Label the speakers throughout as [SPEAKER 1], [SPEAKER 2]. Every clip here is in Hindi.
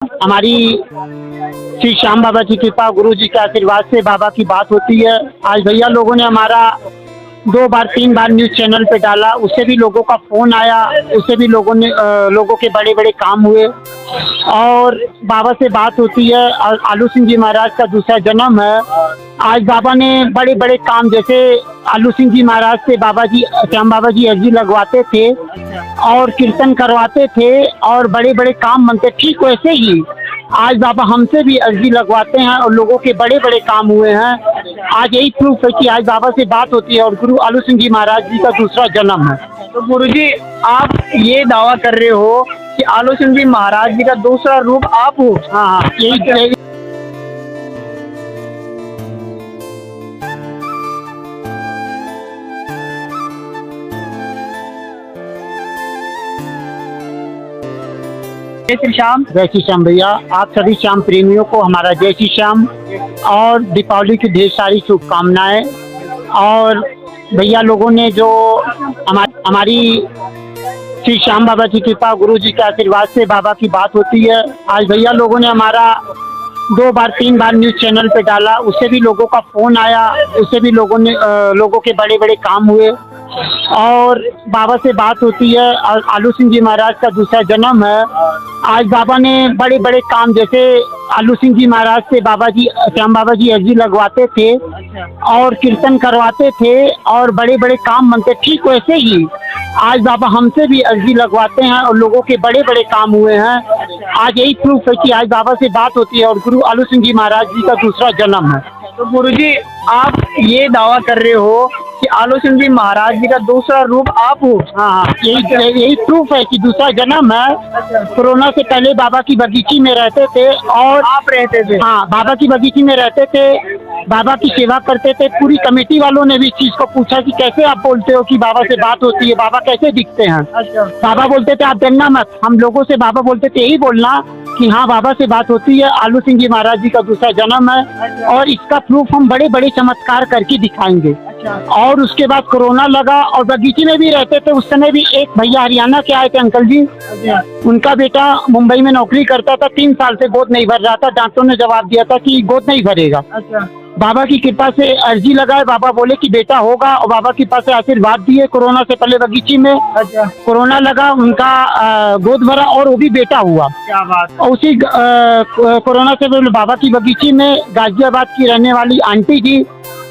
[SPEAKER 1] हमारी श्री श्याम बाबा की कृपा, गुरु जी के आशीर्वाद से बाबा की बात होती है। आज भैया लोगों ने हमारा 2 बार 3 बार न्यूज़ चैनल पे डाला, उससे भी लोगों का फ़ोन आया, उससे भी लोगों के बड़े बड़े काम हुए और बाबा से बात होती है। और आलू सिंह जी महाराज का दूसरा जन्म है। आज बाबा ने बड़े बड़े काम, जैसे आलू सिंह जी महाराज से बाबा जी, श्याम बाबा जी अर्जी लगवाते थे और कीर्तन करवाते थे और बड़े बड़े काम बनते, ठीक वैसे ही आज बाबा हमसे भी अर्जी लगवाते हैं और लोगों के बड़े बड़े काम हुए हैं। आज यही प्रूफ है कि आज बाबा से बात होती है और गुरु आलू सिंह जी महाराज जी का दूसरा जन्म है।
[SPEAKER 2] तो गुरुजी, आप ये दावा कर रहे हो कि आलू सिंह जी महाराज जी का दूसरा रूप आप हो?
[SPEAKER 1] हाँ, यही
[SPEAKER 2] जय श्री श्याम।
[SPEAKER 1] जय श्री श्याम भैया, आप सभी श्याम प्रेमियों को हमारा जय श्री श्याम और दीपावली की ढेर सारी शुभकामनाएं। और भैया लोगों ने जो हमारी श्री श्याम बाबा की कृपा, गुरु जी के आशीर्वाद से बाबा की बात होती है। आज भैया लोगों ने हमारा 2 बार 3 बार न्यूज़ चैनल पे डाला, उससे भी लोगों का फ़ोन आया, उससे भी लोगों के बड़े बड़े काम हुए और बाबा से बात होती है। और आलू सिंह जी महाराज का दूसरा जन्म है। आज बाबा ने बड़े बड़े काम, जैसे आलू सिंह जी महाराज से बाबा जी, श्याम बाबा जी अर्जी लगवाते थे और कीर्तन करवाते थे और बड़े बड़े काम बनते, ठीक वैसे ही आज बाबा हमसे भी अर्जी लगवाते हैं और लोगों के बड़े बड़े काम हुए हैं। आज यही प्रूफ है कि आज बाबा से बात होती है और गुरु आलू सिंह जी महाराज जी का दूसरा जन्म है।
[SPEAKER 2] तो गुरुजी, आप ये दावा कर रहे हो कि आलू सिंह जी महाराज जी का दूसरा रूप आप हो?
[SPEAKER 1] हाँ, यही प्रूफ है कि दूसरा जन्म है। कोरोना से पहले बाबा की बगीची में रहते थे और
[SPEAKER 2] आप रहते थे?
[SPEAKER 1] हाँ, बाबा की बगीची में रहते थे, बाबा की सेवा करते थे। पूरी कमेटी वालों ने भी इस चीज को पूछा कि कैसे आप बोलते हो कि बाबा से बात होती है, बाबा कैसे दिखते हैं? बाबा बोलते थे आप डरना मत। हम लोगों से बाबा बोलते थे यही बोलना कि हाँ, बाबा से बात होती है, आलू सिंह जी महाराज जी का दूसरा जन्म है और इसका प्रूफ हम बड़े बड़े चमत्कार करके दिखाएंगे। और उसके बाद कोरोना लगा और बगीचे में भी रहते थे। उस समय भी एक भैया हरियाणा के आए थे, अंकल जी, उनका बेटा मुंबई में नौकरी करता था, 3 साल से गोद नहीं भर रहा था। डॉक्टरों ने जवाब दिया था कि गोद नहीं भरेगा। बाबा की कृपा से अर्जी लगाए, बाबा बोले कि बेटा होगा और बाबा की कृपा से आशीर्वाद दिए। कोरोना से पहले बगीची में कोरोना लगा, उनका गोद भरा और वो भी बेटा हुआ।
[SPEAKER 2] क्या बात।
[SPEAKER 1] और उसी कोरोना से पहले बाबा की बगीची में गाजियाबाद की रहने वाली आंटी जी,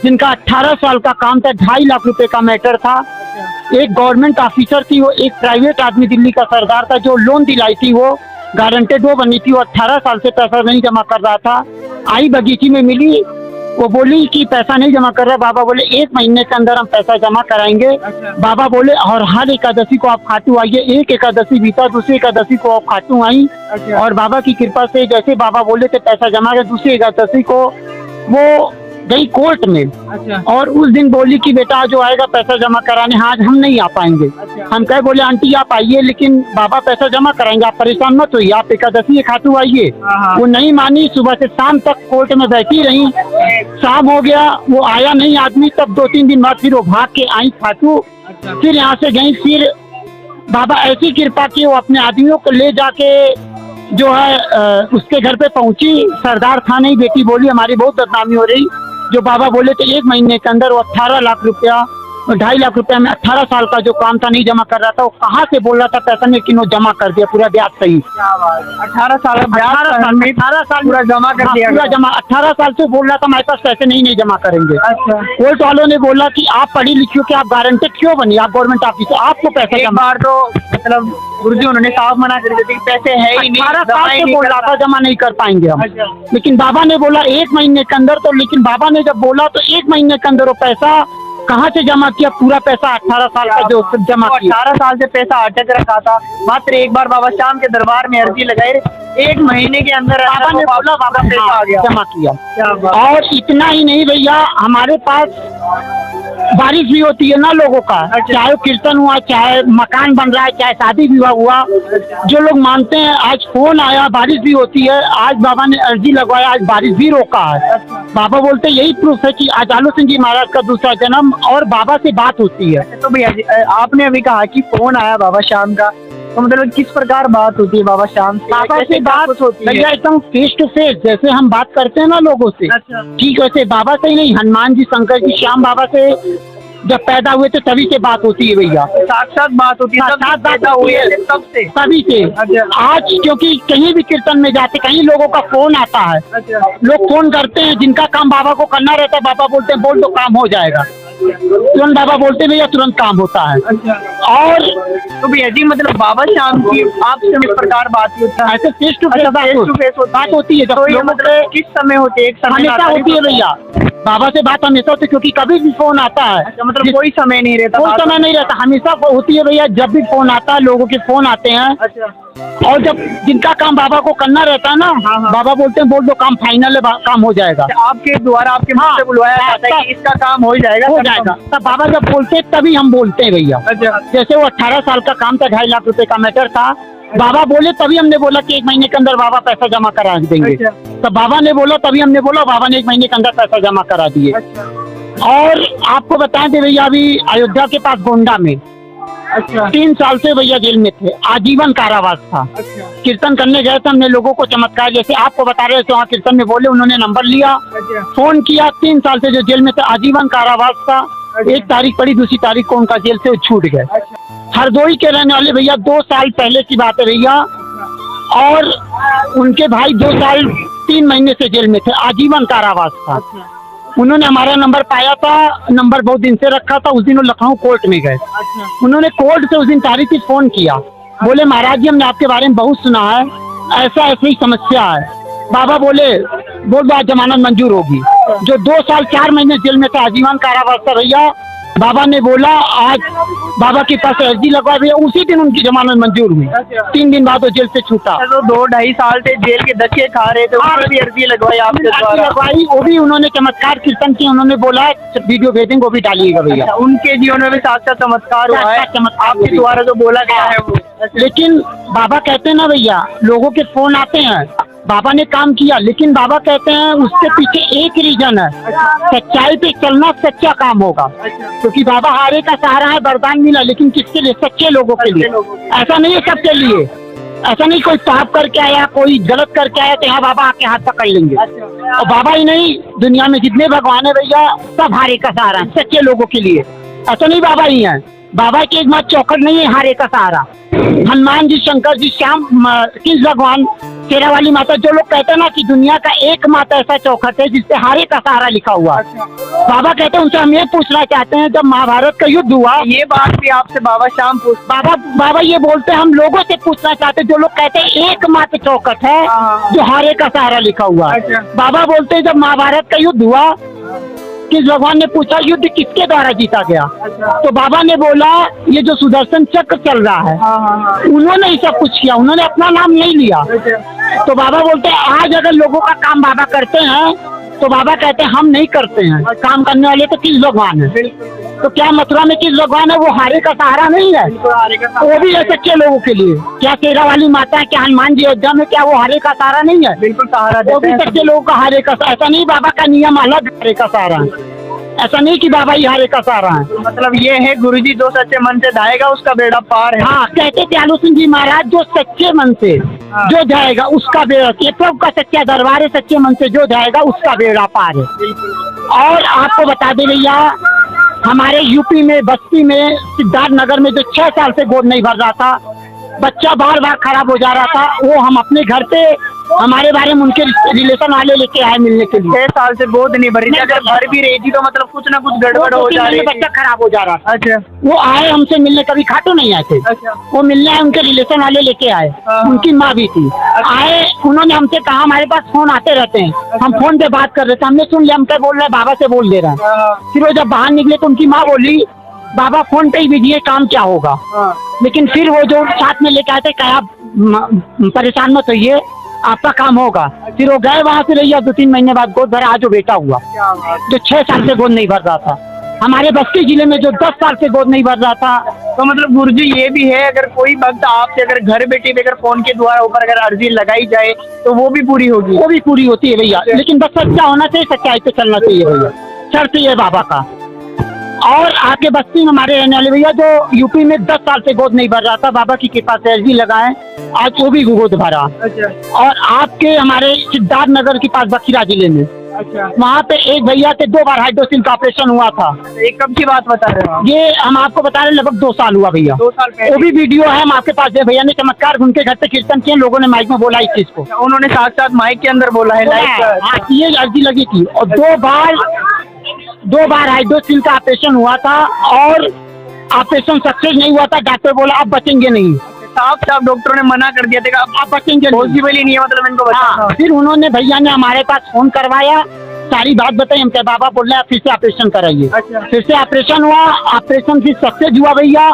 [SPEAKER 1] जिनका 18 साल का काम था, 2.5 लाख रुपए का मैटर था। एक गवर्नमेंट ऑफिसर थी, वो एक प्राइवेट आदमी दिल्ली का सरदार था, जो लोन दिलाई थी वो गारंटेड वो बनी थी। वो 18 साल से पैसा नहीं जमा कर रहा था। आई बगीची में मिली, वो बोली कि पैसा नहीं जमा कर रहा। बाबा बोले 1 महीने के अंदर हम पैसा जमा कराएंगे। बाबा बोले और हर एकादशी को आप खाटू आइए। एक एकादशी बीता, दूसरी एकादशी को आप खाटू आई और बाबा की कृपा से जैसे बाबा बोले थे पैसा जमा कर, दूसरी एकादशी को वो गई कोर्ट में और उस दिन बोली कि बेटा जो आएगा पैसा जमा कराने, आज हम नहीं आ पाएंगे। हम कहे बोले आंटी आप आइए, लेकिन बाबा पैसा जमा कराएंगे, आप परेशान मत होइए, आप एकादशी खाटू आइए। वो नहीं मानी, सुबह से शाम तक कोर्ट में बैठी रही। शाम हो गया, वो आया नहीं आदमी। तब 2-3 दिन बाद फिर वो भाग के आई खाटू। फिर यहाँ से गई। फिर बाबा ऐसी कृपा की, वो अपने आदमियों को ले जाके जो है उसके घर पे पहुंची। सरदार था नहीं, बेटी बोली हमारी बहुत बदनामी हो रही। जो बाबा बोले थे 1 महीने के अंदर वो 18 लाख रुपया, 2.5 लाख रुपया में 18 साल का जो काम था नहीं जमा कर रहा था, वो कहाँ से बोल रहा था पैसा, लेकिन वो जमा कर दिया पूरा ब्याज सही।
[SPEAKER 2] 18 साल
[SPEAKER 1] 18 साल
[SPEAKER 2] पूरा जमा कर दिया।
[SPEAKER 1] पूरा जमा। 18 साल से बोल रहा था हमारे पास पैसे नहीं जमा करेंगे। कोर्ट वालों ने बोला कि आप पढ़ी लिखी हो, कि आप गारंटेड क्यों बनी, आप गवर्नमेंट ऑफिसर, आपको पैसा
[SPEAKER 2] एक बार तो मतलब गुरुजी उन्होंने साफ मना कर दिया कि पैसे है ही नहीं।
[SPEAKER 1] 18 साल से बोल रहा था जमा नहीं कर पाएंगे हम। लेकिन बाबा ने बोला 1 महीने के अंदर। तो लेकिन बाबा ने जब बोला तो 1 महीने के अंदर वो पैसा कहाँ से जमा किया? पूरा पैसा 18 साल का जो जमा किया।
[SPEAKER 2] 18 साल से पैसा अटक रखा था। मात्र एक बार बाबा श्याम के दरबार में अर्जी लगाई, 1 महीने के अंदर
[SPEAKER 1] बाबा ने बोला बाबा पैसा आ गया, जमा किया। और इतना ही नहीं भैया, हमारे पास बारिश भी होती है ना लोगों का, चाहे कीर्तन हुआ, चाहे मकान बन रहा है, चाहे शादी विवाह हुआ, जो लोग मानते हैं। आज फोन आया, बारिश भी होती है। आज बाबा ने अर्जी लगवाया, आज बारिश भी रोका है। बाबा बोलते यही प्रूफ है कि आज आलू सिंह जी महाराज का दूसरा जन्म और बाबा से बात होती है।
[SPEAKER 2] तो भैया जी, आपने अभी कहा कि फोन आया बाबा श्याम का, तो मतलब किस प्रकार बात होती है बाबा श्याम से?
[SPEAKER 1] बाबा
[SPEAKER 2] कैसे
[SPEAKER 1] से बात
[SPEAKER 2] कुछ होती है?
[SPEAKER 1] भैया एकदम फेस टू फेस, जैसे हम बात करते हैं ना लोगों से,
[SPEAKER 2] अच्छा।
[SPEAKER 1] ठीक वैसे बाबा से ही नहीं, हनुमान जी, शंकर जी, श्याम बाबा से जब पैदा हुए थे तभी से बात होती है भैया।
[SPEAKER 2] साक्षात बात होती है,
[SPEAKER 1] साक्षात बात
[SPEAKER 2] पैदा
[SPEAKER 1] होती
[SPEAKER 2] हुए
[SPEAKER 1] है।
[SPEAKER 2] तब से?
[SPEAKER 1] तभी से।
[SPEAKER 2] अच्छा।
[SPEAKER 1] आज क्योंकि कहीं भी कीर्तन में जाते, कहीं लोगों का फोन आता है,
[SPEAKER 2] अच्छा।
[SPEAKER 1] लोग फोन करते हैं, जिनका काम बाबा को करना रहता है, बाबा बोलते हैं बोल तो काम हो जाएगा, तुरंत बाबा बोलते हैं भैया तुरंत काम होता है।
[SPEAKER 2] अच्छा।
[SPEAKER 1] और
[SPEAKER 2] तो भैया जी मतलब बाबा श्याम की आपसे इस प्रकार बात होता है?
[SPEAKER 1] ऐसे फेस टू फेस बात होती है।
[SPEAKER 2] तो ये
[SPEAKER 1] लोगों
[SPEAKER 2] मतलब किस समय होती है? एक समय
[SPEAKER 1] हमेशा होती है भैया, बाबा से बात हमेशा होती है, क्योंकि कभी भी फोन आता है,
[SPEAKER 2] अच्छा, मतलब कोई समय नहीं रहता?
[SPEAKER 1] कोई समय नहीं रहता, हमेशा होती है भैया। जब भी फोन आता है, लोगों के फोन आते हैं,
[SPEAKER 2] अच्छा।
[SPEAKER 1] और जब जिनका काम बाबा को करना रहता है ना,
[SPEAKER 2] हाँ।
[SPEAKER 1] बाबा बोलते हैं बोल दो काम फाइनल है, काम हो जाएगा।
[SPEAKER 2] आपके द्वारा आपके मुंह से बुलवाया जाता है कि इसका काम हो जाएगा?
[SPEAKER 1] हो जाएगा, तब बाबा जब बोलते हैं तभी हम बोलते हैं भैया।
[SPEAKER 2] अच्छा।
[SPEAKER 1] जैसे वो 18 साल का काम था, 2.5 लाख रुपए का मैटर था, बाबा बोले तभी हमने बोला कि 1 महीने के अंदर बाबा पैसा जमा करा देंगे।
[SPEAKER 2] अच्छा।
[SPEAKER 1] तब बाबा ने बोला तभी हमने बोला, बाबा ने 1 महीने के अंदर पैसा जमा करा दिए।
[SPEAKER 2] अच्छा।
[SPEAKER 1] और आपको बताएं दे भैया, अभी अयोध्या के पास गोंडा में
[SPEAKER 2] अच्छा।
[SPEAKER 1] 3 साल से भैया जेल में थे, आजीवन कारावास था।
[SPEAKER 2] अच्छा।
[SPEAKER 1] कीर्तन करने गए थे, हमने लोगों को चमत्कार जैसे आपको बता रहे थे, वहाँ कीर्तन में बोले, उन्होंने नंबर लिया,
[SPEAKER 2] अच्छा।
[SPEAKER 1] फोन किया, 3 साल से जो जेल में थे, आजीवन कारावास था।
[SPEAKER 2] अच्छा।
[SPEAKER 1] 1 तारीख पड़ी, दूसरी तारीख को उनका जेल से छूट गए।
[SPEAKER 2] अच्छा।
[SPEAKER 1] हरदोई के रहने वाले भैया, 2 साल पहले की बात है भैया, और उनके भाई 2 साल 3 महीने से जेल में थे, आजीवन कारावास था।
[SPEAKER 2] अच्छा।
[SPEAKER 1] उन्होंने हमारा नंबर पाया था, नंबर बहुत दिन से रखा था, उस दिन वो लखनऊ कोर्ट में गए।
[SPEAKER 2] अच्छा।
[SPEAKER 1] उन्होंने कोर्ट से उस दिन तारीख की फोन किया, बोले महाराज जी हमने आपके बारे में बहुत सुना है, ऐसा ऐसी समस्या है। बाबा बोले बोल दो आज जमानत मंजूर होगी। जो 2 साल 4 महीने जेल में था, आजीवन कारावास था भैया, बाबा ने बोला आज बाबा के पास अर्जी लगवाई भैया, उसी दिन उनकी जमानत मंजूर हुई। 3 दिन बाद वो जेल से छूटा।
[SPEAKER 2] तो 2-2.5 साल से जेल के धक्के खा रहे थे, उन्होंने भी अर्जी लगवाई आपके द्वारा?
[SPEAKER 1] लगवाई, वो भी उन्होंने चमत्कार कीर्तन किया, उन्होंने बोला वीडियो भेजेंगे वो भी डालिएगा भैया।
[SPEAKER 2] अच्छा, उनके जीवन में भी साक्षात चमत्कार हुआ है
[SPEAKER 1] साक्षात चमत्कार
[SPEAKER 2] आपके
[SPEAKER 1] हुआ।
[SPEAKER 2] द्वारा जो बोला गया है वो?
[SPEAKER 1] लेकिन बाबा कहते हैं ना भैया, लोगों के फोन आते हैं, बाबा ने काम किया, लेकिन बाबा कहते हैं उसके पीछे एक रीजन है, सच्चाई पे चलना, सच्चा काम होगा। क्योंकि बाबा हारे का सहारा है, वरदान मिला, लेकिन किसके लिए? सच्चे लोगों के लिए। ऐसा नहीं है सबके लिए, ऐसा नहीं कोई पाप करके आया, कोई गलत करके आया तो यहाँ बाबा आके हाथ पकड़ लेंगे। और बाबा ही नहीं, दुनिया में जितने भगवान है भैया, सब हारे का सहारा है, सच्चे लोगों के लिए। ऐसा नहीं बाबा ही है, बाबा की एक मात्र चौखट नहीं है हारे का सहारा। हनुमान जी, शंकर जी, श्याम, किस भगवान, शेरा वाली माता, जो लोग कहते हैं ना कि दुनिया का एकमात्र ऐसा चौखट है जिसपे हारे का सहारा लिखा हुआ है। बाबा कहते हैं, उनसे हम ये पूछना चाहते हैं, जब महाभारत का युद्ध हुआ,
[SPEAKER 2] ये बात भी आपसे बाबा श्याम पूछ?
[SPEAKER 1] बाबा ये बोलते हैं, हम लोगों से पूछना चाहते हैं, जो लोग कहते हैं एकमात्र चौखट है जो हारे का सहारा लिखा हुआ है।
[SPEAKER 2] अच्छा।
[SPEAKER 1] बाबा बोलते हैं, जब महाभारत का युद्ध हुआ, किस भगवान ने पूछा युद्ध किसके द्वारा जीता गया?
[SPEAKER 2] अच्छा।
[SPEAKER 1] तो बाबा ने बोला ये जो सुदर्शन चक्र चल रहा है, उन्होंने ही सब कुछ किया, उन्होंने अपना नाम नहीं लिया। तो बाबा बोलते हैं, आज अगर लोगों का काम बाबा करते हैं, तो बाबा कहते हैं हम नहीं करते हैं, काम करने वाले तो किस भगवान है? तो क्या मथुरा में किस भगवान है? वो हारे का सहारा नहीं है, वो भी है सच्चे लोगों के लिए। क्या शेरा वाली माता है, क्या हनुमान जी अयोध्या में, क्या वो हारे का सहारा नहीं है?
[SPEAKER 2] बिल्कुल सहारा
[SPEAKER 1] वो भी सच्चे लोगों का हारे का सहारा। ऐसा नहीं बाबा का नियम अलग हारे का सहारा है, ऐसा नहीं कि बाबा ही हारे का सहारा है।
[SPEAKER 2] मतलब ये है गुरुजी जो सच्चे मन से जाएगा उसका बेड़ा पार है।
[SPEAKER 1] हाँ, कहते थे आलू सिंह जी महाराज, जो सच्चे मन से जो जाएगा उसका बेड़ा, ये प्रभु का सच्चा दरबार है, सच्चे मन से जो जाएगा उसका बेड़ा पार है। और आपको बता दें भैया, हमारे यूपी में बस्ती में सिद्धार्थ नगर में जो 6 साल से गोद नहीं भर रहा था, बच्चा बार बार खराब हो जा रहा था, वो हम अपने घर पे हमारे बारे में उनके रिलेशन वाले लेके आए मिलने के लिए।
[SPEAKER 2] 6 साल से गोद नहीं भरी थी, अगर भर भी रही थी तो मतलब कुछ ना कुछ गड़बड़ हो जा रही थी,
[SPEAKER 1] बच्चा खराब हो जा रहा था।
[SPEAKER 2] अच्छा।
[SPEAKER 1] वो आए हमसे मिलने, कभी खाटू नहीं आए थे,
[SPEAKER 2] अच्छा।
[SPEAKER 1] वो मिलने आए, उनके रिलेशन वाले लेके आए, उनकी माँ भी थी। आए, उन्होंने हमसे कहा हमारे पास फोन आते रहते हैं, हम फोन पे बात कर रहे थे, हमने सुन लिया, हम क्या बोल रहे हैं, बाबा से बोल दे रहे हैं। फिर वो जब बाहर निकले तो उनकी माँ बोली बाबा फोन पे ही बिजी, काम क्या होगा? लेकिन फिर वो जो साथ में लेके आए थे, कहा आप परेशान मत होइए, आपका काम होगा। फिर वो गए वहाँ से, रहिए 2-3 महीने बाद गोद भरा, आज वो बेटा हुआ जो 6 साल से गोद नहीं भर रहा था। हमारे बस्ती जिले में जो 10 साल से गोद नहीं भर रहा था।
[SPEAKER 2] तो मतलब गुरुजी ये भी है, अगर कोई भक्त आपसे अगर घर बैठे अगर फोन के द्वारा ऊपर अगर अर्जी लगाई जाए तो वो भी पूरी होगी?
[SPEAKER 1] वो भी पूरी होती है भैया, लेकिन बस सच्चा होना चाहिए, सच्चाई पे चलना चाहिए भैया, शर्त ये है बाबा का। और आपके बस्ती में हमारे रहने वाले भैया जो यूपी में 10 साल से गोद नहीं भर रहा था, बाबा की कृपा से अर्जी लगाए, आज वो भी गोद भरा।
[SPEAKER 2] अच्छा
[SPEAKER 1] और आपके हमारे सिद्धार्थ नगर के पास बखीरा जिले में
[SPEAKER 2] अच्छा।
[SPEAKER 1] वहाँ पे एक भैया के 2 बार हाइड्रोसिल का ऑपरेशन हुआ था।
[SPEAKER 2] ये कब की बात बता रहे हो आप?
[SPEAKER 1] ये हम आपको बता रहे हैं, लगभग 2 साल हुआ भैया।
[SPEAKER 2] 2 साल पहले
[SPEAKER 1] वो भी वीडियो है, हम आपके पास है। भैया ने चमत्कार उनके घर पे कीर्तन किए, लोगों ने माइक में बोला इस चीज को,
[SPEAKER 2] उन्होंने साथ माइक के अंदर बोला है लाइव।
[SPEAKER 1] हाँ, ये अर्जी लगी थी। और 2 बार हाइड्रोसिल का ऑपरेशन हुआ था और ऑपरेशन सक्सेस नहीं हुआ था। डॉक्टर बोला अब बचेंगे नहीं,
[SPEAKER 2] साफ डॉक्टरों ने मना कर दिया था
[SPEAKER 1] अब बचेंगे नहीं।
[SPEAKER 2] पॉसिबल ही नहीं है, मतलब इनको बचाना।
[SPEAKER 1] हाँ, फिर उन्होंने भैया ने हमारे पास फोन करवाया, सारी बात बताई। हम क्या बाबा बोल रहे हैं फिर से ऑपरेशन कराइए।
[SPEAKER 2] अच्छा।
[SPEAKER 1] फिर से ऑपरेशन हुआ, ऑपरेशन फिर सक्सेस हुआ भैया।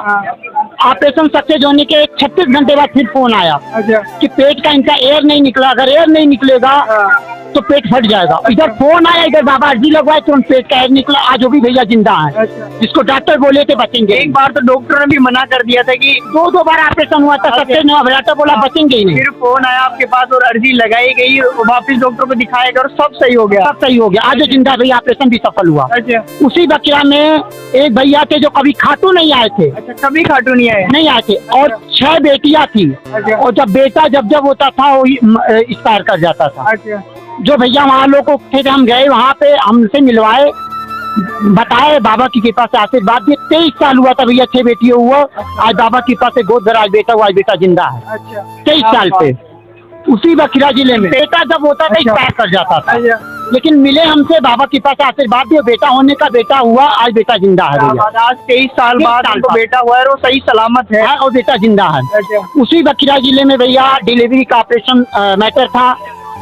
[SPEAKER 1] ऑपरेशन सक्सेस होने के 36 घंटे बाद फिर फोन आया
[SPEAKER 2] अच्छा
[SPEAKER 1] कि पेट का इनका एयर नहीं निकला, अगर एयर नहीं निकलेगा तो पेट फट जाएगा। इधर फोन आया, इधर बाबा अर्जी लगवाए, तुरंत पेट का एयर निकला। आज वो भी भैया जिंदा है,
[SPEAKER 2] अच्छा।
[SPEAKER 1] जिसको डॉक्टर बोले थे बचेंगे।
[SPEAKER 2] एक बार तो डॉक्टर ने भी मना कर दिया था कि
[SPEAKER 1] 2 बार ऑपरेशन हुआ था, सक्सेस नहीं हुआ, डॉक्टर बोला बचेंगे ही नहीं।
[SPEAKER 2] फिर फोन आया आपके पास और अर्जी लगाई गई, वापिस डॉक्टर को दिखाया गया और सब सही हो गया।
[SPEAKER 1] सब सही हो गया, आज वो जिंदा भैया, ऑपरेशन भी सफल हुआ।
[SPEAKER 2] अच्छा
[SPEAKER 1] उसी बकरा में एक भैया थे जो कभी खाटू नहीं आए थे,
[SPEAKER 2] अच्छा। कभी खाटू नहीं आए?
[SPEAKER 1] नहीं आए थे, और 6 बेटियां थी।
[SPEAKER 2] अच्छा।
[SPEAKER 1] और जब बेटा जब होता था वो एक्सपायर कर जाता था।
[SPEAKER 2] अच्छा
[SPEAKER 1] जो भैया वहाँ लोग थे, हम गए वहाँ पे, हमसे मिलवाए, बताए, बाबा की कृपा से आशीर्वाद दिए। 23 साल हुआ था भैया, 6 बेटियों हुआ। आज बाबा की कृपा से गोद भरा, आज बेटा हुआ, आज बेटा जिंदा है।
[SPEAKER 2] अच्छा
[SPEAKER 1] 23 साल पे उसी बखीरा जिले में। बेटा जब होता था एक्सपायर कर जाता था,
[SPEAKER 2] अच्छा।
[SPEAKER 1] लेकिन मिले हमसे, बाबा की कृपा से आशीर्वाद दिए, बेटा होने का बेटा हुआ, आज बेटा जिंदा है भैया।
[SPEAKER 2] आज 23 साल बाद उनको बेटा हुआ है और वो सही सलामत है।
[SPEAKER 1] और बेटा जिंदा है।
[SPEAKER 2] अच्छा
[SPEAKER 1] उसी बखीरा जिले में भैया डिलीवरी का ऑपरेशन मैटर था,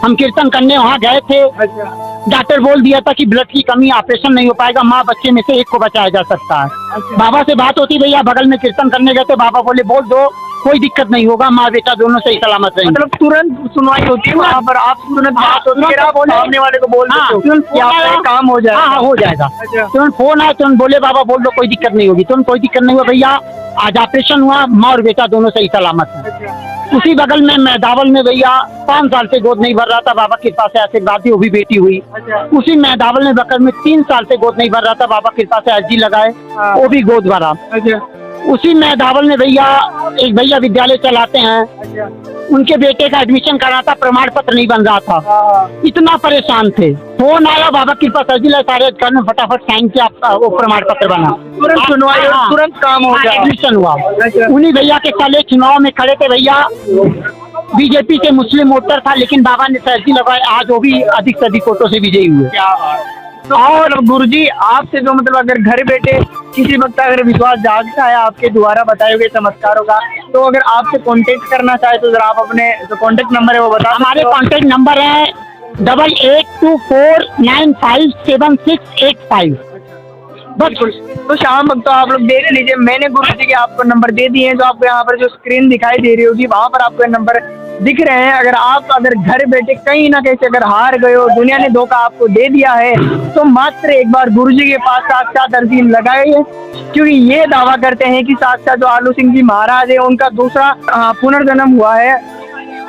[SPEAKER 1] हम कीर्तन करने वहाँ गए थे।
[SPEAKER 2] अच्छा
[SPEAKER 1] डॉक्टर बोल दिया था कि ब्लड की कमी, ऑपरेशन नहीं हो पाएगा, माँ बच्चे में से एक को बचाया जा सकता है।
[SPEAKER 2] अच्छा।
[SPEAKER 1] बाबा से बात होती भैया, बगल में कीर्तन करने गए थे, बाबा बोले बोल दो, कोई दिक्कत नहीं होगा, माँ बेटा दोनों सही सलामत रहेंगे।
[SPEAKER 2] मतलब तुरंत सुनवाई होती है वहाँ पर, आप तुरंत बात होती है, आप सामने वाले को बोल देते हो कि आपका काम हो जाएगा।
[SPEAKER 1] हाँ हो जाएगा।
[SPEAKER 2] अच्छा।
[SPEAKER 1] तुरंत फोन आया, तुरंत बोले बाबा बोल दो, कोई दिक्कत नहीं होगी। तुरंत कोई दिक्कत नहीं हुआ भैया, आज ऑपरेशन हुआ, माँ और बेटा दोनों सही सलामत है।
[SPEAKER 2] अच्छा
[SPEAKER 1] उसी बगल में मैदावल में भैया 5 साल से गोद नहीं भर रहा था, बाबा की कृपा से आशीर्वाद दी, वो भी बेटी हुई।
[SPEAKER 2] अच्छा
[SPEAKER 1] उसी मैदावल में बकर में 3 साल से गोद नहीं भर रहा था, बाबा की कृपा से अर्जी लगाए,
[SPEAKER 2] हाँ।
[SPEAKER 1] वो भी गोद भरा।
[SPEAKER 2] अच्छा
[SPEAKER 1] उसी मैदावल में भैया एक भैया विद्यालय चलाते हैं,
[SPEAKER 2] अच्छा।
[SPEAKER 1] उनके बेटे का एडमिशन करा था, प्रमाण पत्र नहीं बन रहा था,
[SPEAKER 2] हाँ।
[SPEAKER 1] इतना परेशान थे। फोन आया, बाबा की कृपा से अर्जी लगाए, सारे अधिकारी ने फटाफट साइन किया, वो प्रमाण पत्र बना,
[SPEAKER 2] तुरंत सुनवाई और
[SPEAKER 1] हाँ।
[SPEAKER 2] तुरंत काम हो गया।
[SPEAKER 1] एडमिशन हुआ।
[SPEAKER 2] अच्छा।
[SPEAKER 1] उन्हीं भैया के साले चुनाव में खड़े थे भैया, बीजेपी से मुस्लिम वोटर था, लेकिन बाबा ने अर्जी लगाए, आज वो भी अधिक से अधिक वोटों से विजयी हुए।
[SPEAKER 2] क्या बात। तो और गुरुजी आपसे जो मतलब अगर घर बैठे किसी वक्त अगर विश्वास जागता है आपके द्वारा बताए हुए चमत्कारों का, तो अगर आपसे कांटेक्ट करना चाहे तो जरा आप अपने जो कांटेक्ट नंबर है वो बता।
[SPEAKER 1] हमारे कांटेक्ट नंबर है 8824957685।
[SPEAKER 2] बिल्कुल। तो शाम वक्त तो आप लोग देख लीजिए, मैंने गुरु जी के आपको नंबर दे दिए हैं, जो आपको यहाँ पर जो स्क्रीन दिखाई दे रही होगी वहाँ पर आपको नंबर दिख रहे हैं। अगर घर बैठे कहीं ना कहीं से अगर हार गए हो, दुनिया ने धोखा आपको दे दिया है, तो मात्र एक बार गुरुजी के पास साक्षात अर्जी लगाइए, क्योंकि ये दावा करते हैं कि साक्षात जो आलू सिंह जी महाराज है उनका दूसरा पुनर्जन्म हुआ है,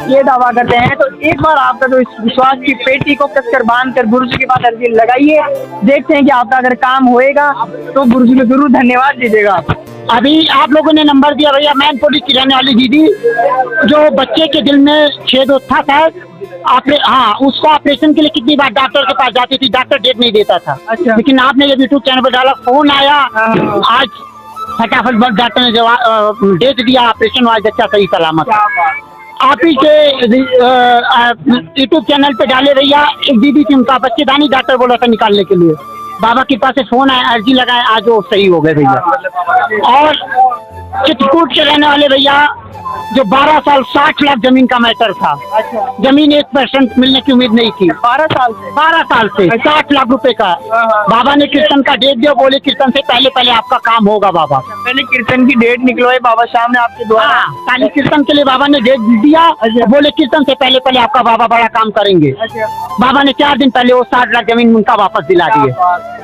[SPEAKER 2] ये दावा करते हैं। तो एक बार आपका जो इस विश्वास की पेटी को कसकर बांध कर गुरुजी के पास अर्जी लगाइए, देखते हैं कि आपका अगर काम होएगा तो गुरुजी को जरूर धन्यवाद दीजिएगा।
[SPEAKER 1] अभी आप लोगों ने नंबर दिया भैया, मैनपुरी की रहने वाली दीदी, जो बच्चे के दिल में छेद था शायद, हाँ, उसको ऑपरेशन के लिए कितनी बार डॉक्टर के पास जाती थी, डॉक्टर डेट नहीं देता था।
[SPEAKER 2] अच्छा।
[SPEAKER 1] लेकिन आपने जब यूट्यूब चैनल पर डाला, फोन आया, आज फटाफट बस डॉक्टर ने जवाब डेट दिया, ऑपरेशन हुआ, बच्चा सही सलामत। आप ही के यूट्यूब चैनल पे डाले भैया, एक दीदी थी, उनका बच्चेदानी डॉक्टर बोला था निकालने के लिए, बाबा के पास से फोन आया, अर्जी लगाए, आज वो सही हो गए भैया। और चित्रकूट के रहने वाले भैया, जो 12 साल 60 लाख जमीन का मैटर था,
[SPEAKER 2] अच्छा।
[SPEAKER 1] जमीन 1% मिलने की उम्मीद नहीं थी,
[SPEAKER 2] 12
[SPEAKER 1] साल से 60 लाख रुपए का, बाबा ने कीर्तन का डेट दिया, बोले कीर्तन से पहले आपका काम होगा बाबा।
[SPEAKER 2] पहले कीर्तन की डेट निकलवाई बाबा सामने आपके द्वारा।
[SPEAKER 1] पहले कीर्तन के लिए बाबा ने डेट दिया, बोले कीर्तन से पहले आपका बाबा बड़ा काम करेंगे। बाबा ने 4 दिन पहले वो 60 लाख जमीन उनका वापस दिला दिए,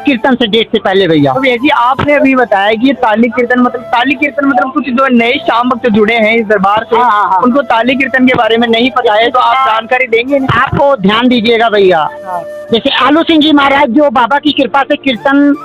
[SPEAKER 1] कीर्तन से डेट से पहले भैया।
[SPEAKER 2] तो भैया जी आपने अभी बताया कि ताली कीर्तन मतलब कुछ जो नए शाम वक्त जुड़े हैं इस दरबार से,
[SPEAKER 1] हाँ।
[SPEAKER 2] उनको ताली कीर्तन के बारे में नहीं पता है, तो आप जानकारी देंगे?
[SPEAKER 1] आपको ध्यान दीजिएगा भैया, जैसे आलू सिंह जी महाराज जो बाबा की कृपा से कीर्तन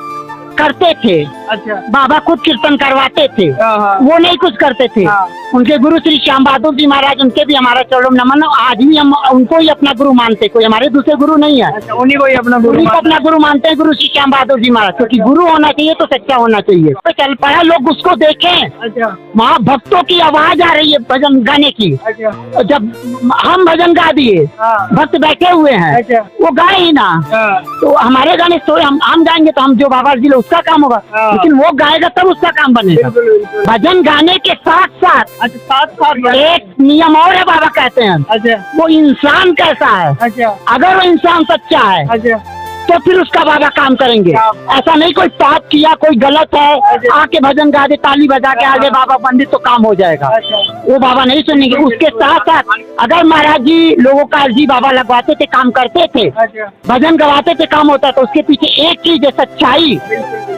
[SPEAKER 1] करते थे।
[SPEAKER 2] अच्छा।
[SPEAKER 1] बाबा खुद कीर्तन करवाते थे,
[SPEAKER 2] हाँ।
[SPEAKER 1] वो नहीं कुछ करते थे।
[SPEAKER 2] हाँ।
[SPEAKER 1] उनके गुरु श्री श्याम बहादुर जी महाराज, उनके भी हमारा चरणों में नमन। आज भी हम उनको ही अपना गुरु मानते, कोई हमारे दूसरे गुरु नहीं है।
[SPEAKER 2] अच्छा, उन्हीं को ही अपना गुरु
[SPEAKER 1] उन्हीं को
[SPEAKER 2] मानते
[SPEAKER 1] अपना गुरु मानते हैं, गुरु श्री श्याम बहादुर जी महाराज। क्योंकि गुरु होना चाहिए तो सच्चा होना चाहिए। तो चल पड़ा, लोग उसको देखें।
[SPEAKER 2] हैं। अच्छा।
[SPEAKER 1] वहाँ भक्तों की आवाज आ रही है भजन गाने की।
[SPEAKER 2] अच्छा।
[SPEAKER 1] तो जब हम भजन गा दिए,
[SPEAKER 2] हाँ।
[SPEAKER 1] भक्त बैठे हुए हैं,
[SPEAKER 2] अच्छा।
[SPEAKER 1] वो गाए ही ना।
[SPEAKER 2] हाँ।
[SPEAKER 1] तो हमारे गाने तो हम गाएंगे तो हम जो बाबा जी उसका काम होगा,
[SPEAKER 2] हाँ।
[SPEAKER 1] लेकिन वो गाएगा तब उसका काम बनेगा।
[SPEAKER 2] बिल्कुल बिल्कुल।
[SPEAKER 1] भजन गाने के साथ साथ
[SPEAKER 2] अच्छा, साथ
[SPEAKER 1] एक नियम और है, बाबा कहते हैं,
[SPEAKER 2] अच्छा।
[SPEAKER 1] वो इंसान कैसा है।
[SPEAKER 2] अच्छा।
[SPEAKER 1] अगर वो इंसान सच्चा है
[SPEAKER 2] अच्छा।
[SPEAKER 1] तो फिर उसका बाबा काम करेंगे। ऐसा नहीं कोई पाप किया, कोई गलत है, आके भजन गा दे, ताली बजा के आगे बाबा पंडित तो काम हो जाएगा।
[SPEAKER 2] अच्छा।
[SPEAKER 1] वो बाबा नहीं सुनेंगे। उसके साथ साथ अगर महाराज जी लोगों का अर्जी बाबा लगवाते थे, काम करते थे,
[SPEAKER 2] अच्छा।
[SPEAKER 1] भजन गवाते थे, काम होता, तो उसके पीछे एक चीज है, सच्चाई।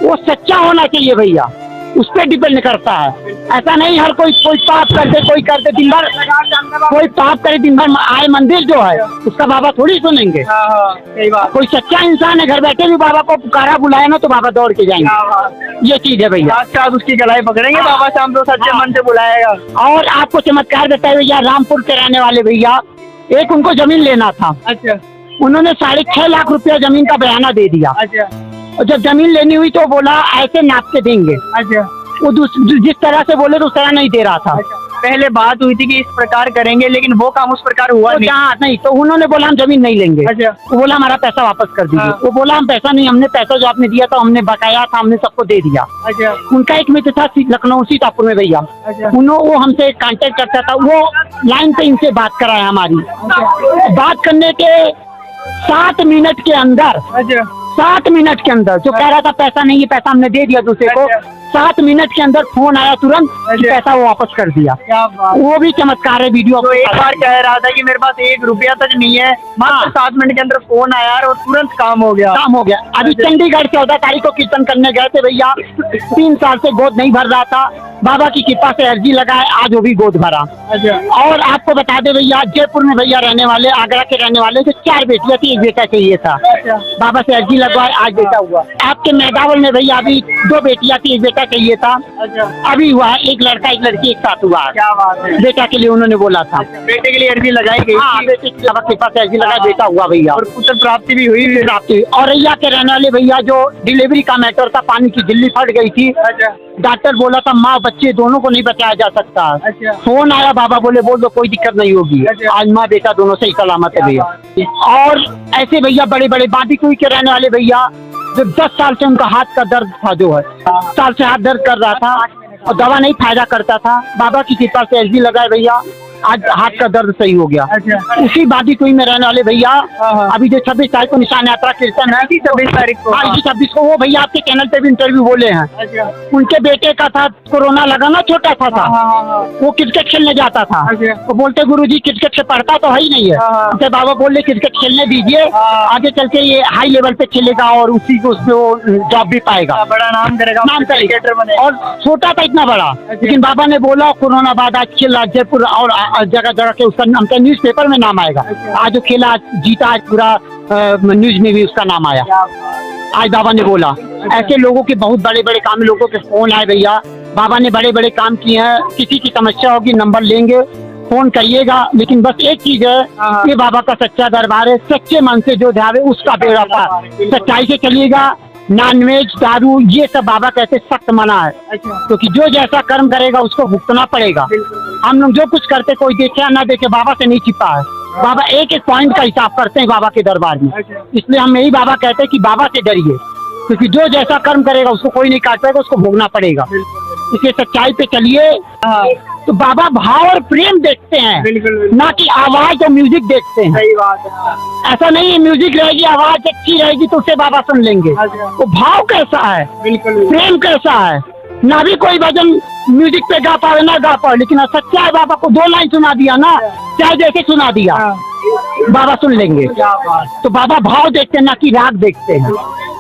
[SPEAKER 1] वो सच्चा होना चाहिए भैया, उस पर डिपेंड करता है। ऐसा नहीं हर कोई पाप कर दे, कोई कर दे, दिन भर कोई पाप करे, दिन भर आए मंदिर जो है उसका बाबा थोड़ी सुनेंगे।
[SPEAKER 2] हाँ, सही बात।
[SPEAKER 1] कोई सच्चा इंसान है, घर बैठे भी बाबा को पुकारा बुलाया ना तो बाबा दौड़ के जाएंगे। ये चीज है भैया।
[SPEAKER 2] साथ उसकी कलाई पकड़ेंगे बाबा, शाम तो सच्चे मन से बुलाएगा।
[SPEAKER 1] और आपको चमत्कार बताए भैया, रामपुर के रहने वाले भैया, एक उनको जमीन लेना था।
[SPEAKER 2] अच्छा।
[SPEAKER 1] उन्होंने 6.5 लाख रुपया जमीन का बयाना दे दिया।
[SPEAKER 2] अच्छा।
[SPEAKER 1] और जब जमीन लेनी हुई तो बोला ऐसे नाप के देंगे।
[SPEAKER 2] अच्छा।
[SPEAKER 1] वो जिस तरह से बोले तो उस तरह नहीं दे रहा था।
[SPEAKER 2] अच्छा। पहले बात हुई थी कि इस प्रकार करेंगे, लेकिन वो काम उस प्रकार हुआ
[SPEAKER 1] तो
[SPEAKER 2] नहीं।
[SPEAKER 1] नहीं, तो उन्होंने बोला हम जमीन नहीं लेंगे।
[SPEAKER 2] अच्छा।
[SPEAKER 1] वो बोला हमारा पैसा वापस कर दीजिए।
[SPEAKER 2] हाँ।
[SPEAKER 1] वो बोला हम पैसा नहीं, हमने पैसा जो आपने दिया था, हमने बकाया था, हमने सबको दे दिया।
[SPEAKER 2] अच्छा।
[SPEAKER 1] उनका एक मित्र था लखनऊ सीतापुर में भैया,
[SPEAKER 2] अच्छा।
[SPEAKER 1] वो हमसे कांटेक्ट करता था, वो लाइन पे इनसे बात कराया हमारी। बात करने के 7 मिनट के अंदर,
[SPEAKER 2] अच्छा।
[SPEAKER 1] 7 मिनट के अंदर, जो कह रहा था पैसा नहीं है, पैसा हमने दे दिया दूसरे को, 7 मिनट के अंदर फोन आया तुरंत कि पैसा वो वापस कर दिया।
[SPEAKER 2] क्या बात।
[SPEAKER 1] वो भी चमत्कार है। वीडियो
[SPEAKER 2] तो एक बार कह रहा था कि मेरे पास 1 रुपया तक नहीं है, मात्र 7 मिनट के अंदर फोन आया और तुरंत काम हो गया।
[SPEAKER 1] काम हो गया। अभी चंडीगढ़ 14 तारीख को कीर्तन करने गए थे भैया, 3 साल से गोद नहीं भर रहा था, बाबा की कृपा से अर्जी लगाए, आज वो भी गोद भरा।
[SPEAKER 2] अच्छा।
[SPEAKER 1] और आपको बता दे भैया, जयपुर में भैया रहने वाले, आगरा के रहने वाले से 4 बेटियां थी, 1 बेटा चाहिए था।
[SPEAKER 2] अच्छा।
[SPEAKER 1] बाबा से अर्जी लगवाए, आज बेटा हुआ। आपके मेदावल में भैया अभी 2 बेटियां थी, 1 बेटा चाहिए था,
[SPEAKER 2] अच्छा।
[SPEAKER 1] अभी हुआ है। 1 लड़का 1 लड़की एक साथ हुआ।
[SPEAKER 2] क्या बात है।
[SPEAKER 1] बेटा के लिए उन्होंने बोला था।
[SPEAKER 2] बेटे के लिए अर्जी लगाई गई।
[SPEAKER 1] हाँ, बेटे की कृपा से अर्जी लगा, बेटा हुआ भैया।
[SPEAKER 2] और पुत्र प्राप्ति भी हुई।
[SPEAKER 1] प्राप्ति। और रैया के रहने वाले भैया, जो डिलीवरी का मैटर था, पानी की झिल्ली फट गई थी,
[SPEAKER 2] अच्छा।
[SPEAKER 1] डॉक्टर बोला था माँ बच्चे दोनों को नहीं बचाया जा सकता।
[SPEAKER 2] अच्छा।
[SPEAKER 1] फोन आया, बाबा बोले बोल दो, कोई दिक्कत नहीं होगी।
[SPEAKER 2] अच्छा।
[SPEAKER 1] आज माँ बेटा दोनों सही सलामत है भैया। और ऐसे भैया बड़े बड़े बांदीकुई के रहने वाले भैया, जो 10 साल से उनका हाथ का दर्द था, जो है 10 साल से हाथ दर्द कर रहा था और दवा नहीं फायदा करता था, बाबा की कृपा से अर्जी लगाए भैया, आज हाथ का दर्द सही हो गया।
[SPEAKER 2] अच्छा।
[SPEAKER 1] उसी बांदीकुई में रहने वाले भैया,
[SPEAKER 2] हाँ।
[SPEAKER 1] अभी जो 26 तारीख को निशान यात्रा कीर्तन है,
[SPEAKER 2] 26 तारीख को।
[SPEAKER 1] हाँ, इसी 26 को, वो भैया आपके चैनल पे भी इंटरव्यू बोले हैं।
[SPEAKER 2] अच्छा।
[SPEAKER 1] उनके बेटे का था, कोरोना लगा ना, छोटा था,
[SPEAKER 2] हाँ।
[SPEAKER 1] वो क्रिकेट खेलने जाता था।
[SPEAKER 2] अच्छा।
[SPEAKER 1] वो बोलते गुरुजी क्रिकेट से पढ़ता तो है ही नहीं है।
[SPEAKER 2] हाँ।
[SPEAKER 1] उनके बाबा बोले क्रिकेट खेलने दीजिए,
[SPEAKER 2] हाँ।
[SPEAKER 1] आगे चल के ये हाई लेवल पे खेलेगा और उसी को उसमें वो जॉब भी पाएगा,
[SPEAKER 2] बड़ा नाम करेगा,
[SPEAKER 1] नाम करेगा।
[SPEAKER 2] क्रिकेटर बने।
[SPEAKER 1] और छोटा था इतना बड़ा, लेकिन बाबा ने बोला कोरोना बाद आज खेला जयपुर और जगह जगह के, उसका हमका न्यूज पेपर में नाम आएगा। आज जो खेला जीता, आज पूरा न्यूज में भी उसका नाम आया। आज बाबा ने बोला। ऐसे लोगों के बहुत बड़े बड़े काम, लोगों के फोन आए भैया, बाबा ने बड़े बड़े काम किए हैं। किसी की समस्या होगी नंबर लेंगे, फोन करिएगा। लेकिन बस एक चीज है, ये बाबा का सच्चा दरबार है, सच्चे मन से जो ध्यावे उसका बेड़ा पार। सच्चाई से चलिएगा। नॉनवेज, दारू, ये सब बाबा कहते सख्त मना है, क्योंकि जो जैसा कर्म करेगा उसको भुगतना पड़ेगा। हम लोग जो कुछ करते, कोई देखे या ना देखे, बाबा से नहीं छिपा है। बाबा एक एक पॉइंट का हिसाब करते हैं बाबा के दरबार में। इसलिए हम यही बाबा कहते हैं कि बाबा से डरिए, क्योंकि जो जैसा कर्म करेगा उसको कोई नहीं काट पाएगा, उसको भोगना पड़ेगा। इसलिए सच्चाई पे चलिए। तो बाबा भाव और प्रेम देखते हैं, ना कि आवाज और म्यूजिक देखते हैं।
[SPEAKER 2] सही बात है।
[SPEAKER 1] ऐसा नहीं है म्यूजिक रहेगी, आवाज अच्छी रहेगी तो उसे बाबा सुन लेंगे। तो भाव कैसा है, प्रेम कैसा है, ना भी कोई भजन म्यूजिक पे गा पाए ना गा पाए, लेकिन सच्चा है, बाबा को 2 लाइन सुना दिया ना, चाहे जैसे सुना दिया, बाबा सुन लेंगे। तो बाबा भाव देखते हैं, ना कि राग देखते हैं।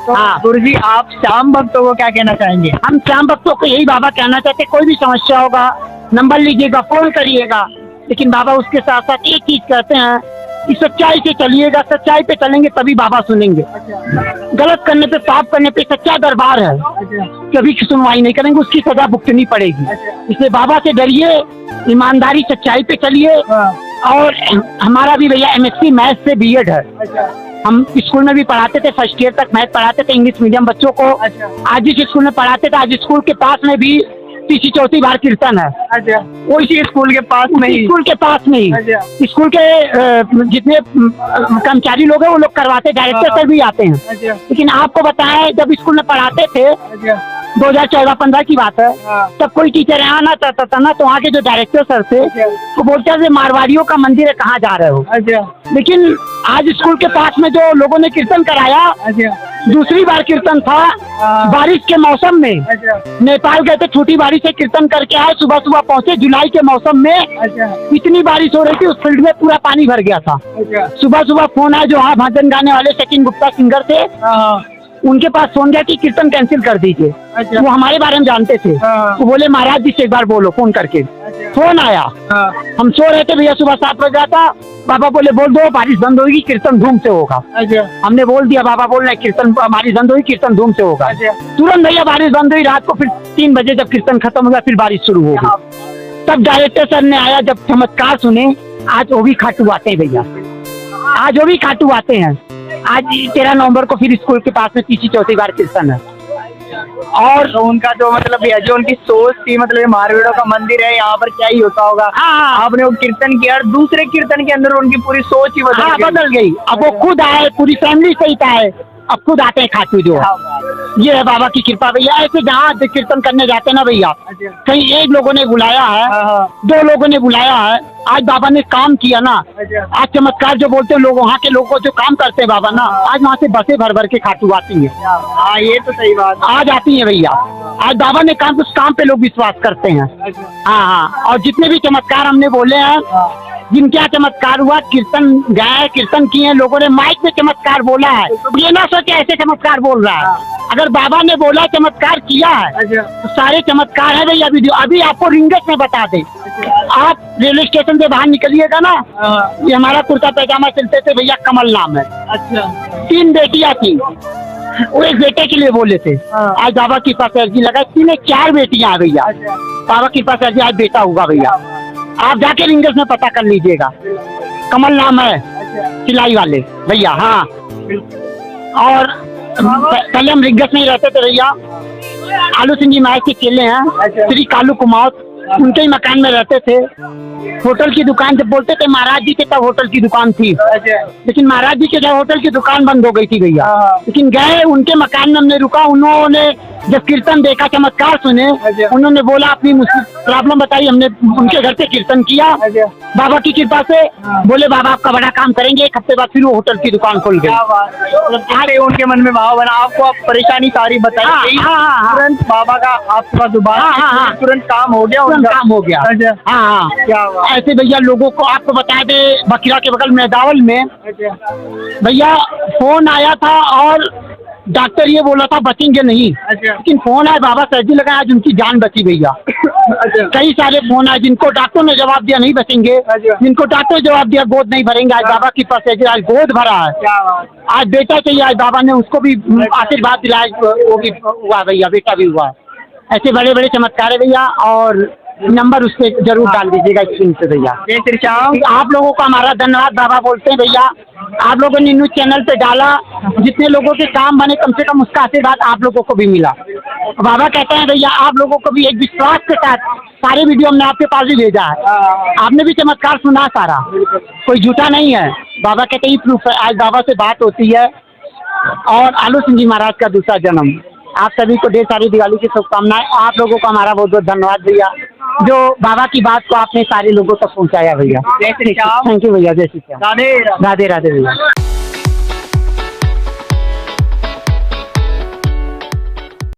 [SPEAKER 1] हाँ
[SPEAKER 2] गुरुजी, आप श्याम भक्तों को क्या कहना चाहेंगे?
[SPEAKER 1] हम श्याम भक्तों को यही बाबा कहना चाहते, कोई भी समस्या होगा नंबर लीजिएगा, फोन करिएगा। लेकिन बाबा उसके साथ साथ एक चीज कहते हैं, कि सच्चाई से चलिएगा, सच्चाई पे चलेंगे तभी बाबा सुनेंगे। गलत करने पे, पाप करने पे सच्चा दरबार है, कभी सुनवाई नहीं करेंगे, उसकी सजा भुगतनी पड़ेगी। इसलिए बाबा से डरिए, ईमानदारी सच्चाई पे चलिए। और हमारा भी भैया MSc मैथ से B.Ed है। हम स्कूल में भी पढ़ाते थे, फर्स्ट ईयर तक मैथ पढ़ाते थे इंग्लिश मीडियम बच्चों को। आज जिस स्कूल में पढ़ाते थे, आज स्कूल के पास में भी तीसरी चौथी बार कीर्तन है।
[SPEAKER 2] वो इसी स्कूल के पास में ही,
[SPEAKER 1] स्कूल के पास में ही स्कूल के जितने कर्मचारी लोग हैं वो लोग करवाते, डायरेक्टर सर भी आते हैं। लेकिन आपको बताएं, जब स्कूल में पढ़ाते थे 2014-15 की बात है, तब कोई टीचर यहाँ ना था ना, तो वहाँ के जो डायरेक्टर सर थे वो बोलते थे मारवाड़ियों का मंदिर है, कहाँ जा रहे हो। लेकिन आज स्कूल के पास में जो लोगों ने कीर्तन कराया, दूसरी बार कीर्तन था बारिश के मौसम में। नेपाल गए थे, छोटी बारिश से कीर्तन करके आए, सुबह सुबह पहुंचे, जुलाई के मौसम में इतनी बारिश हो रही थी, उस फील्ड में पूरा पानी भर गया था। सुबह सुबह फोन आया, जो हाँ भजन गाने वाले सचिन गुप्ता सिंगर थे, उनके पास फोन गया कि कीर्तन कैंसिल कर दीजिए। वो हमारे बारे में जानते थे। वो बोले महाराज जी से एक बार बोलो, फोन करके। फोन आया, हम सो रहे थे भैया, सुबह 7 बजे था। बाबा बोले बोल दो बारिश बंद होगी, कीर्तन धूम से होगा। हमने बोल दिया, बाबा बोल रहे कीर्तन बारिश बंद होगी, कीर्तन धूम से होगा। तुरंत भैया बारिश बंद हुई। रात को फिर 3 बजे जब कीर्तन खत्म हो गया, फिर बारिश शुरू हो गई। तब डायरेक्टर सर ने आया, जब चमत्कार सुने। आज वो भी खाटू आते हैं भैया, आज वो भी खाटू आते हैं। आज 13 नवंबर को फिर स्कूल के पास में तीसरी चौथी बार कीर्तन है।
[SPEAKER 2] और उनका जो मतलब भैया, जो उनकी सोच थी, मतलब ये मारवाड़ों का मंदिर है, यहाँ पर क्या ही होता होगा। आपने वो कीर्तन किया, दूसरे कीर्तन के अंदर उनकी पूरी सोच ही
[SPEAKER 1] बदल गई। अब वो खुद आए, पूरी फैमिली सहित आए, अब खुद आते हैं खाटू जो। ये है बाबा की कृपा भैया। ऐसे जहाँ कीर्तन करने जाते हैं ना भैया, कहीं एक लोगों ने बुलाया है, 2 लोगों ने बुलाया है, आज बाबा ने काम किया ना। आज चमत्कार जो बोलते हैं लोग, वहाँ के लोगों जो काम करते हैं बाबा ना, आज वहाँ से बसें भर भर के खाटू आती है।
[SPEAKER 2] हाँ, ये तो सही बात,
[SPEAKER 1] आज आती है भैया। आज बाबा ने काम, उस काम पे लोग विश्वास करते हैं। हाँ, और जितने भी चमत्कार हमने बोले हैं, जिनका चमत्कार हुआ, कीर्तन गाए, कीर्तन किए, लोगों ने माइक में चमत्कार बोला है, ये ना सोचे ऐसे चमत्कार बोल रहा है। अगर बाबा ने बोला चमत्कार किया है, तो सारे चमत्कार है भैया। वीडियो अभी आपको रिंगस में बता दे। आप रेलवे स्टेशन से बाहर निकलिएगा ना, ये हमारा कुर्ता पैजामा सिलते थे भैया, कमल नाम है। 3 बेटियां थी, वो एक बेटे के लिए बोले थे। आज बाबा की कृपा से अर्जी लगा, 4 बेटियां हैं भैया। बाबा की कृपा से अर्जी आज बेटा हुआ भैया। आप जाके रिंगस में पता कर लीजिएगा, कमल नाम है सिलाई वाले भैया। हाँ, और पहले हम रिंगस में ही रहते थे भैया। आलू सिंह जी महाराज के चेले हैं, श्री कालू कुमार, उनके ही मकान में रहते थे। होटल की दुकान जब बोलते थे महाराज जी के, तब होटल की दुकान थी। लेकिन महाराज जी के जब होटल की दुकान बंद हो गई थी भैया। लेकिन गए उनके मकान में, हमने रुका। उन्होंने जब कीर्तन देखा, चमत्कार सुने, उन्होंने बोला अपनी प्रॉब्लम बताई। हमने उनके घर से कीर्तन किया, बाबा की कृपा से। बोले बाबा आपका बड़ा काम करेंगे। 1 हफ्ते बाद फिर वो होटल की दुकान खुल गई।
[SPEAKER 2] उनके मन में भाव बना, आपको आप परेशानी सारी बताई, तुरंत बाबा का आपका दोबारा तुरंत काम हो गया,
[SPEAKER 1] काम हो गया। हाँ, क्या ऐसे भैया लोगों को आपको बता दे, बखिरा के बगल में दावल में भैया फोन आया था, और डॉक्टर ये बोला था बचेंगे नहीं। लेकिन फोन आया, बाबा सर्जी लगा, आज उनकी जान बची भैया। कई सारे फोन आए, जिनको डॉक्टर ने जवाब दिया नहीं बचेंगे, जिनको डॉक्टर ने जवाब दिया गोद नहीं भरेंगे, आज बाबा की पास आज गोद भरा है। आज बेटा चाहिए, आज बाबा ने उसको भी आशीर्वाद दिलाया, वो भी हुआ भैया, बेटा भी हुआ। ऐसे बड़े बड़े चमत्कार है भैया। और नंबर उस पर जरूर डाल दीजिएगा स्क्रीन पे भैया। आप लोगों को हमारा धन्यवाद बाबा बोलते हैं भैया। आप लोगों ने न्यूज चैनल पे डाला, जितने लोगों के काम बने, कम से कम उसका आशीर्वाद आप लोगों को भी मिला। बाबा कहते हैं भैया, आप लोगों को भी एक विश्वास के साथ सारे वीडियो हमने आपके पास भी भेजा है। आपने भी चमत्कार सुना सारा, कोई झूठा नहीं है। बाबा कहते ही प्रूफ है। आज बाबा से बात होती है। और आलू सिंह जी महाराज का दूसरा जन्म। आप सभी को ढेर सारी दिवाली की शुभकामनाएं। आप लोगों को हमारा बहुत बहुत धन्यवाद भैया, जो बाबा की बात को आपने सारे लोगों तक पहुंचाया भैया।
[SPEAKER 2] जय श्री राम।
[SPEAKER 1] थैंक यू भैया, जय श्री राम।
[SPEAKER 2] राधे
[SPEAKER 1] राधे राधे भैया।